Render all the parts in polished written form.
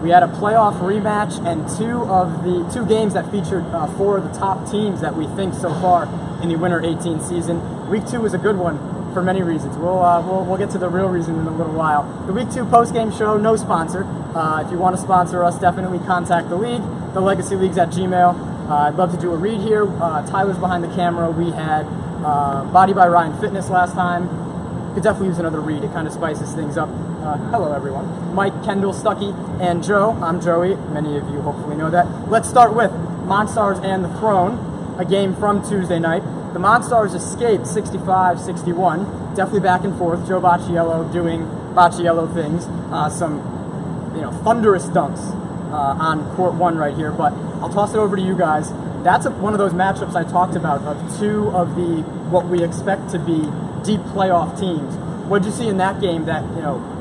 We had a playoff rematch and two games that featured four of the top teams that we think so far in the Winter 18 season. Week 2 was a good one for many reasons. We'll get to the real reason in a little while. The Week 2 post-game show, no sponsor. If you want to sponsor us, definitely contact the league, the Legacy Leagues at Gmail. I'd love to do a read here. Tyler's behind the camera. We had Body by Ryan Fitness last time. Could definitely use another read. It kind of spices things up. Hello, everyone. Mike, Kendall, Stuckey, and Joe. I'm Joey. Many of you hopefully know that. Let's start with Monstars and the Throne, a game from Tuesday night. The Monstars escaped 65-61. Definitely back and forth. Joe Bacciello doing Bacciello things. Some, thunderous dunks on court 1 right here. But I'll toss it over to you guys. That's one of those matchups I talked about of two of the what we expect to be deep playoff teams. What did you see in that game that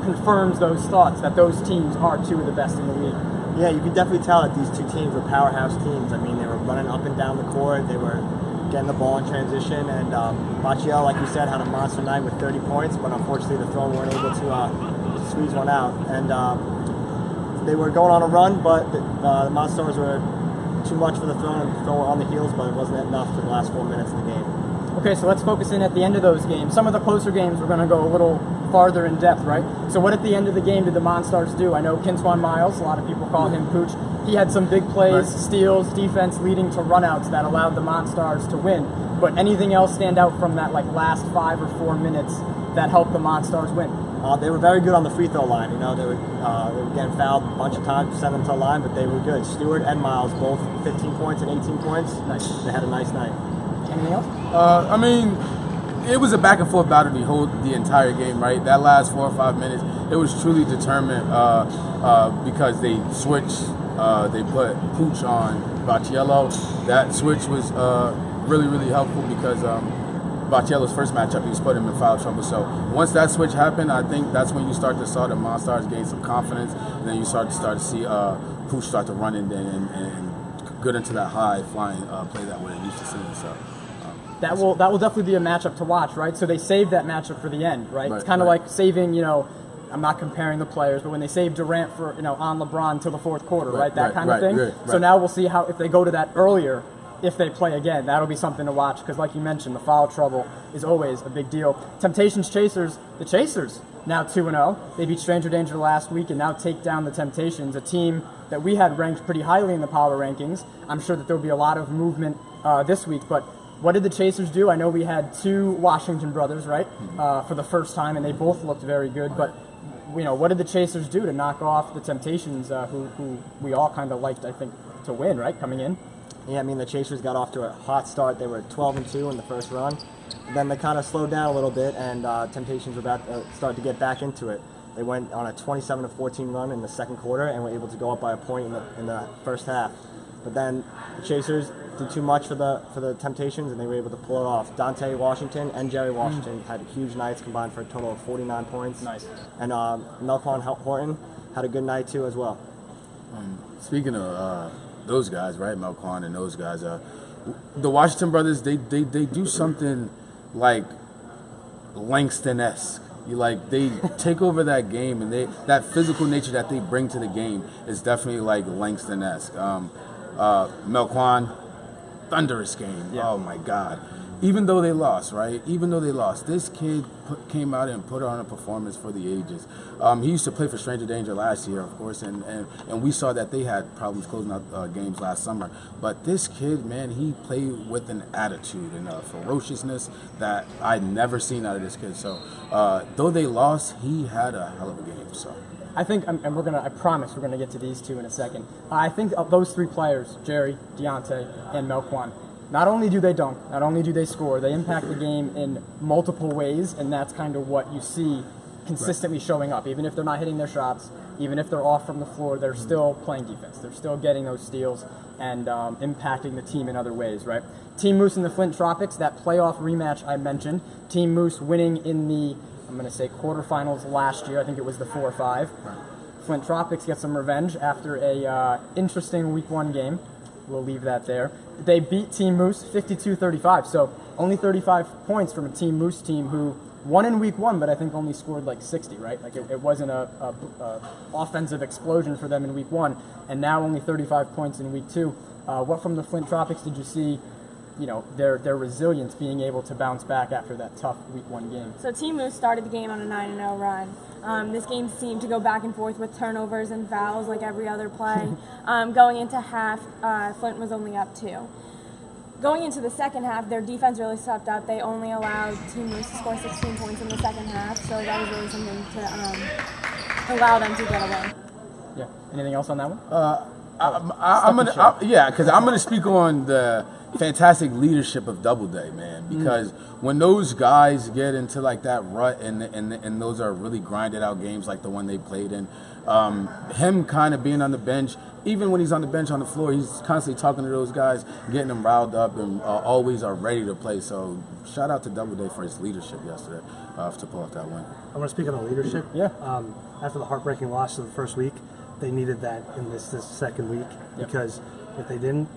confirms those thoughts that those teams are two of the best in the league? Yeah, you can definitely tell that these two teams were powerhouse teams. I mean, they were running up and down the court. They were getting the ball in transition. And Bacciello, like you said, had a monster night with 30 points, but unfortunately the Throne weren't able to squeeze one out. And they were going on a run, but the Monstars were too much for the Throne, and the Throne were on the heels, but it wasn't enough for the last 4 minutes of the game. Okay, so let's focus in at the end of those games. Some of the closer games we're going to go a little farther in depth, right? So what at the end of the game did the Monstars do? I know Kintuan Miles, a lot of people call him Pooch. He had some big plays, steals, defense leading to runouts that allowed the Monstars to win. But anything else stand out from that last 5 or 4 minutes that helped the Monstars win? They were very good on the free throw line. They were getting fouled a bunch of times to send them to the line, but they were good. Stewart and Miles, both 15 points and 18 points. Nice. They had a nice night. Anything else? It was a back and forth battle the entire game, right? That last 4 or 5 minutes, it was truly determined because they switched. They put Pooch on Bacciello. That switch was really, really helpful because Bacciello's first matchup, he was putting him in foul trouble. So once that switch happened, I think that's when you start to saw the Monstars gain some confidence, and then you start to see Pooch start to run in and get into that high flying play that we're used to seeing. So. That will definitely be a matchup to watch, right? So they saved that matchup for the end, right? It's kind of like saving, I'm not comparing the players, but when they saved Durant for, on LeBron till the fourth quarter, right? That kind of thing. So now we'll see if they go to that earlier, if they play again. That'll be something to watch because, like you mentioned, the foul trouble is always a big deal. Temptations Chasers, the Chasers, now 2-0. They beat Stranger Danger last week and now take down the Temptations, a team that we had ranked pretty highly in the power rankings. I'm sure that there'll be a lot of movement this week, but what did the Chasers do? I know we had two Washington brothers, right, for the first time, and they both looked very good. But, what did the Chasers do to knock off the Temptations, who we all kind of liked, I think, to win, right, coming in? Yeah, the Chasers got off to a hot start. They were 12-2 in the first run. Then they kind of slowed down a little bit, and Temptations were about to start to get back into it. They went on a 27-14 run in the second quarter and were able to go up by a point in the first half. But then the Chasers did too much for the Temptations, and they were able to pull it off. Dante Washington and Jerry Washington had huge nights, combined for a total of 49 points. Nice. And Melquan Horton had a good night too as well. Speaking of those guys, right, Melquan and those guys, the Washington brothers, they do something like Langston-esque. They take over that game, and that physical nature that they bring to the game is definitely like Langston-esque. Melquan, thunderous game. Yeah. Oh my God. Even though they lost, right? This kid came out and put on a performance for the ages. He used to play for Stranger Danger last year, of course, and we saw that they had problems closing out games last summer. But this kid, man, he played with an attitude and a ferociousness that I'd never seen out of this kid. So though they lost, he had a hell of a game. So. I think, and I promise we're gonna get to these two in a second. I think of those three players, Jerry, Deontay, and Melquan, not only do they dunk, not only do they score, they impact the game in multiple ways, and that's kind of what you see consistently showing up. Even if they're not hitting their shots, even if they're off from the floor, they're still playing defense. They're still getting those steals and impacting the team in other ways, right? Team Moose and the Flint Tropics, that playoff rematch I mentioned, Team Moose winning in the, I'm going to say, quarterfinals last year. I think it was the 4-5. Flint Tropics get some revenge after a interesting Week 1 game. We'll leave that there. They beat Team Moose 52-35, so only 35 points from a Team Moose team who won in week 1, but I think only scored like 60, right? Like it wasn't a offensive explosion for them in week 1, and now only 35 points in week 2. What from the Flint Tropics did you see? Their resilience, being able to bounce back after that tough week 1 game. So Team Moose started the game on a 9-0 run. This game seemed to go back and forth with turnovers and fouls like every other play. Going into half, Flint was only up 2. Going into the second half, their defense really stepped up. They only allowed Team Moose to score 16 points in the second half, so that was really something to allow them to get a win. Yeah. Anything else on that one? Because I'm gonna speak on the fantastic leadership of Doubleday, man. Because when those guys get into like that rut, and those are really grinded out games like the one they played in, him kind of being on the bench, even when he's on the bench on the floor, he's constantly talking to those guys, getting them riled up, and always are ready to play. So shout out to Doubleday for his leadership yesterday to pull off that win. I want to speak on the leadership. Yeah. After the heartbreaking loss of the first week, they needed that in this second week, because if they didn't,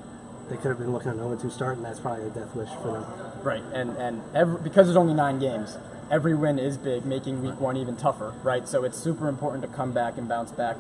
they could have been looking at an 0-2 start, and that's probably a death wish for them. Right, and because there's only 9 games, every win is big, making week 1 even tougher, right? So it's super important to come back and bounce back.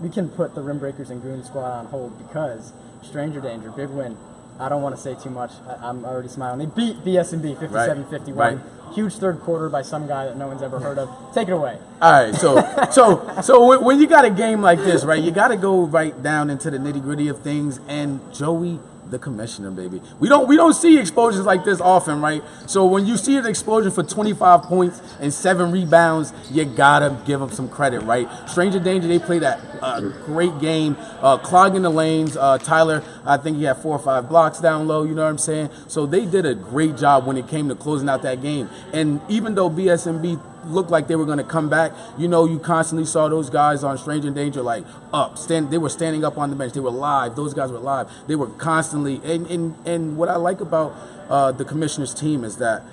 We can put the Rim Breakers and Goon Squad on hold because Stranger Danger, big win. I don't want to say too much. I'm already smiling. They beat BS&B 57-51. Right. Huge third quarter by some guy that no one's ever heard of. Take it away. All right, so when you got a game like this, right, you got to go right down into the nitty gritty of things. And Joey, the commissioner, baby, we don't see explosions like this often, right? So when you see an explosion for 25 points and 7 rebounds, you gotta give him some credit, right? Stranger Danger, they played a great game, clogging the lanes. Tyler, I think he had 4 or 5 blocks down low. You know what I'm saying? So they did a great job when it came to closing out that game. And even though BS&B looked like they were going to come back, you constantly saw those guys on Stranger Danger like up. They were standing up on the bench. They were live. Those guys were live. They were constantly. And what I like about the commissioner's team is that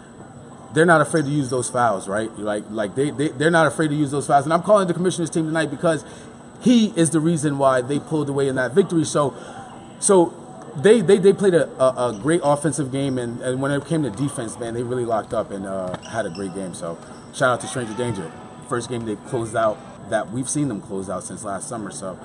they're not afraid to use those fouls, right? They're not afraid to use those fouls. And I'm calling the commissioner's team tonight because he is the reason why they pulled away in that victory. So they played a great offensive game, and when it came to defense, man, they really locked up and had a great game. So shout out to Stranger Danger. First game they closed out that we've seen them close out since last summer. So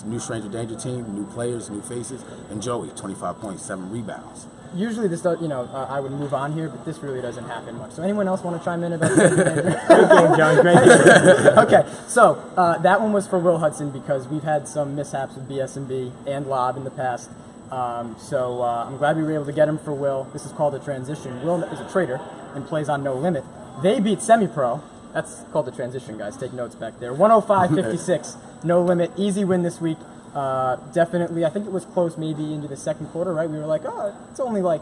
new Stranger Danger team, new players, new faces, and Joey, 25 points, 7 rebounds. Usually this does, I would move on here, but this really doesn't happen much. So anyone else want to chime in about that? Great game, John. Great game. Okay, so that one was for Will Hudson because we've had some mishaps with BS&B and Lob in the past. So I'm glad we were able to get him for Will. This is called a transition. Will is a trader and plays on No Limit. They beat Semi-Pro. That's called the transition, guys. Take notes back there. 105-56. No Limit. Easy win this week. Definitely. I think it was close maybe into the second quarter, right? We were like, oh, it's only like,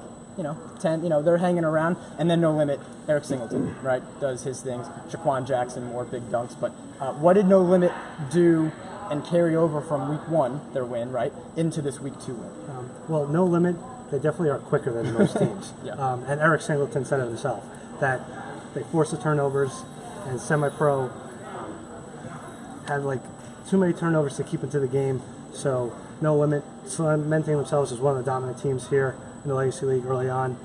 10. They're hanging around. And then No Limit, Eric Singleton, right, does his things. Shaquan Jackson, more big dunks. But what did No Limit do and carry over from week 1, their win, right, into this week 2 win? Well, No Limit, they definitely are quicker than most teams. Yeah. And Eric Singleton said it himself, that they forced the turnovers, and Semi-Pro had like too many turnovers to keep into the game. So No Limit cementing themselves as one of the dominant teams here in the Legacy League early on.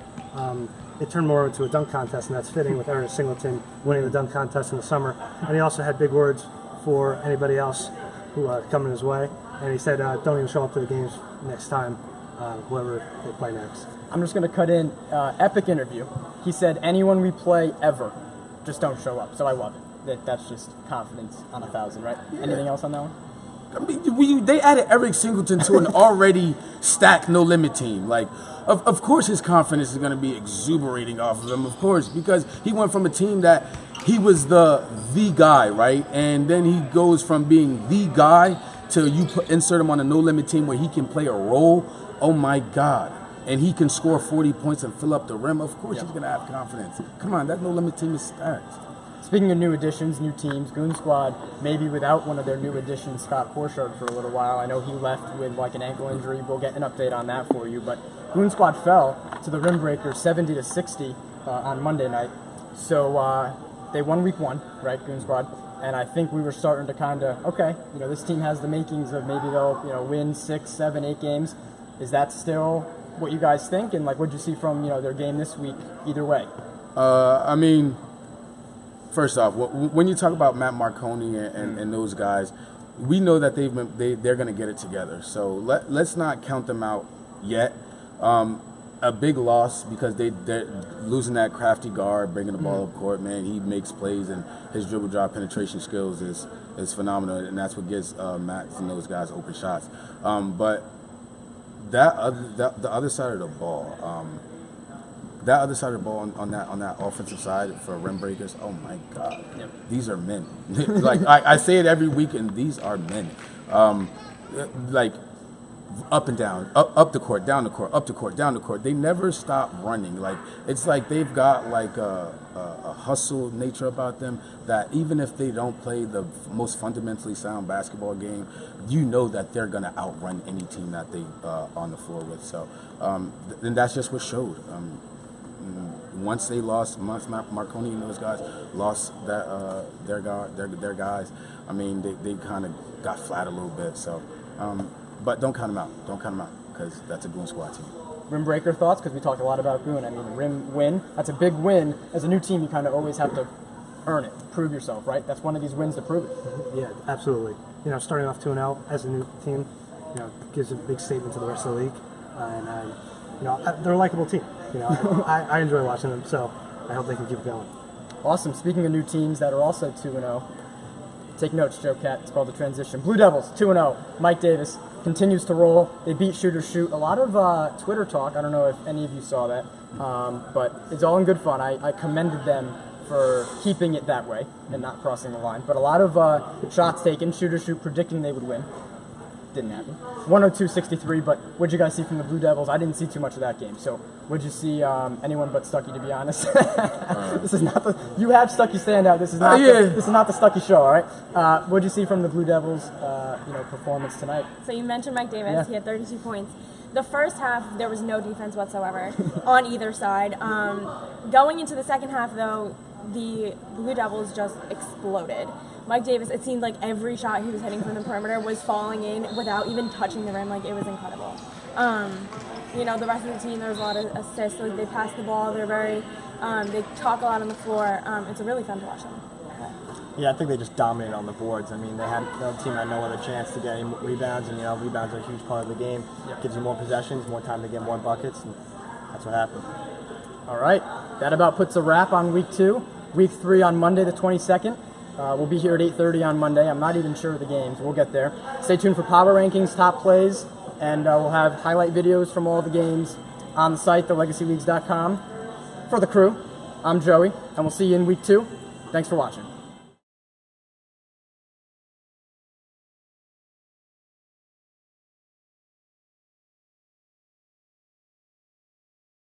It turned more into a dunk contest, and that's fitting with Eric Singleton winning the dunk contest in the summer. And he also had big words for anybody else who coming his way. And he said, don't even show up to the games next time, whoever they play next. I'm just going to cut in epic interview. He said, anyone we play ever, just don't show up. So I love it. That's just confidence on 1,000, right? Yeah. Anything else on that one? I mean, they added Eric Singleton to an already stacked No Limit team. Like, of course his confidence is going to be exuberating off of him, of course, because he went from a team that he was the guy, right? And then he goes from being the guy to insert him on a No Limit team where he can play a role. Oh, my God. And he can score 40 points and fill up the rim. Of course he's going to have confidence. Come on, that No Limit team is stacked. Speaking of new additions, new teams, Goon Squad, maybe without one of their new additions, Scott Borchardt, for a little while. I know he left with like an ankle injury. We'll get an update on that for you. But Goon Squad fell to the Rim Breakers 70-60 on Monday night. So they won week 1, right, Goon Squad? And I think we were starting to kind of, okay, this team has the makings of maybe they'll, win 6, 7, 8 games. Is that still what you guys think? And like, what'd you see from, their game this week, either way? I mean, first off, when you talk about Matt Marconi and those guys, we know that they're going to get it together. So let's not count them out yet. A big loss because they're losing that crafty guard, bringing the ball up court. Man, he makes plays, and his dribble drive penetration skills is phenomenal, and that's what gives Matt and those guys open shots. But the other side of the ball, on that offensive side for rim breakers, oh my God, these are men. Like I say it every week, and these are men. Like up and down, up the court, down the court, up the court, down the court. They never stop running. Like it's like they've got like a hustle nature about them that even if they don't play the most fundamentally sound basketball game, you know that they're gonna outrun any team that they on the floor with. So, and that's just what showed. Once Marconi and those guys lost that their guys, I mean they kind of got flat a little bit. So. But don't count them out. Don't count them out because that's a Goon Squad team. Rim breaker thoughts? Because we talked a lot about Goon. I mean, rim win. That's a big win. As a new team, you kind of always have to earn it, prove yourself, right? That's one of these wins to prove it. Yeah, absolutely. You know, starting off 2-0 as a new team, you know, gives a big statement to the rest of the league. And you know, they're a likable team. You know, I enjoy watching them, so I hope they can keep it going. Awesome. Speaking of new teams that are also 2-0, take notes, Joe Cat. It's called the transition. Blue Devils 2-0. Mike Davis continues to roll. They beat Shooters Shoot. A lot of Twitter talk. I don't know if any of you saw that, but it's all in good fun. I commended them for keeping it that way and not crossing the line. But a lot of shots taken. Shooters Shoot predicting they would win. Didn't happen. 102-63, but what'd you guys see from the Blue Devils? I didn't see too much of that game. So what'd you see? Anyone but Stucky, to be honest. This is not the. You have Stucky standout. This is not. This is not the Stucky show. All right. What'd you see from the Blue Devils? Performance tonight. So you mentioned Mike Davis. He had 32 points. The first half, there was no defense whatsoever on either side. Going into the second half, though, the Blue Devils just exploded. Mike Davis, it seemed like every shot he was hitting from the perimeter was falling in without even touching the rim. Like, it was incredible. You know, the rest of the team, there was a lot of assists. Like, they pass the ball. They're very, they talk a lot on the floor. It's really fun to watch them. Yeah, I think they just dominated on the boards. I mean, the team had no other chance to get any rebounds, and, you know, rebounds are a huge part of the game. Gives you more possessions, more time to get more buckets, and that's what happened. All right. That about puts a wrap on Week 2. Week 3 on Monday the 22nd. We'll be here at 8:30 on Monday. I'm not even sure of the games. We'll get there. Stay tuned for power rankings, top plays, and we'll have highlight videos from all the games on the site, thelegacyleagues.com. For the crew, I'm Joey, and we'll see you in Week 2. Thanks for watching.